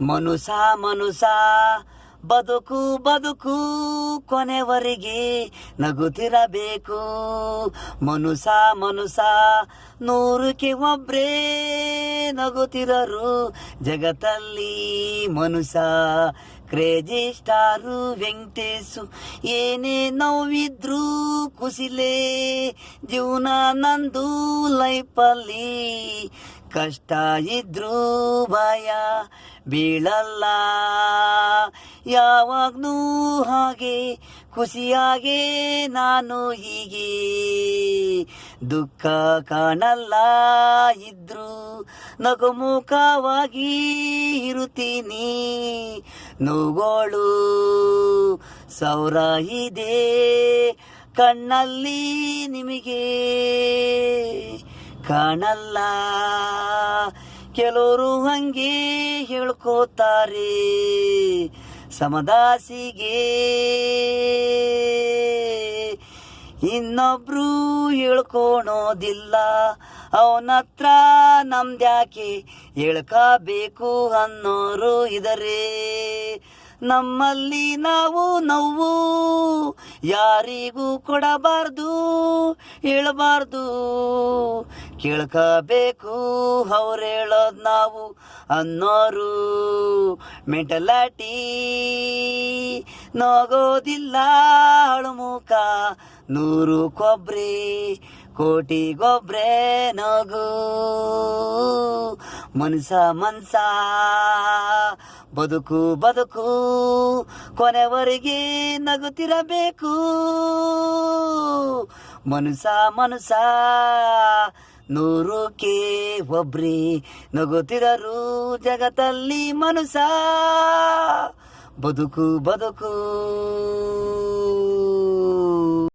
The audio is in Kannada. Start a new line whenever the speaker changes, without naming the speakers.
ಮನುಸ ಮನುಸ ಬದುಕು ಬದುಕು ಕೊನೆವರೆಗೆ ನಗುತ್ತಿರಬೇಕು. ಮನುಸ ಮನುಸ ನೂರಕ್ಕೆ ಒಬ್ರೇ ನಗುತ್ತಿರರು ಜಗತ್ತಲ್ಲಿ ಮನುಸ. ಕ್ರೇಜಿ ಸ್ಟಾರು ವೆಂಕಟೇಶು ಏನೇ ನೋವಿದ್ರು ಕುಸಿಲೇ ಜೀವನ ನಂದು ಲೈಫಲ್ಲಿ. ಕಷ್ಟ ಇದ್ರು ಭಯ ಬೀಳಲ್ಲ ಯಾವಾಗ್ನೂ ಹಾಗೆ ಖುಷಿಯಾಗೆ ನಾನು ಹೀಗೆ. ದುಃಖ ಕಾಣಲ್ಲ ಇದ್ರು ನಗುಮುಖವಾಗಿ ಇರುತ್ತೀನಿ. ನೋವುಗಳು ಸಾವಿರ ಇದೆ ಕಣ್ಣಲ್ಲಿ ನಿಮಗೆ ಕಾಣಲ್ಲ. ಕೆಲವರು ಹಂಗೆ ಹೇಳ್ಕೋತಾರೆ ಸಮದಾಸಿಗೆ, ಇನ್ನೊಬ್ರು ಹೇಳ್ಕೊಳೋದಿಲ್ಲ. ಅವನತ್ರ ನಮ್ದ್ಯಾಕೆ ಹೇಳ್ಕಬೇಕು ಅನ್ನೋರು ಇದರೆ. ನಮ್ಮಲ್ಲಿ ನಾವು ನೋವು ಯಾರಿಗೂ ಕೊಡಬಾರ್ದು ಹೇಳಬಾರ್ದು, ಕೇಳ್ಕಬೇಕು ಅವ್ರು ಹೇಳೋದು ನಾವು ಅನ್ನೋರು ಮೆಂಟಲಾಟಿ. ನೋಗೋದಿಲ್ಲ ಅಳುಮುಖ ನೂರು ಕೊಬ್ರೆ ಕೋಟಿಗೊಬ್ರೆ ನಗು. ಮನ್ಸ ಮನ್ಸ ಬದುಕು ಬದುಕು ಕೊನೆವರೆಗೆ ನಗುತ್ತಿರಬೇಕು. ಮನುಸ ಮನುಸ ನೂರಕ್ಕೆ ಒಬ್ರೇ ನಗುತ್ತಿರರು ಜಗತ್ತಲ್ಲಿ ಮನುಸ. ಬದುಕು ಬದುಕು.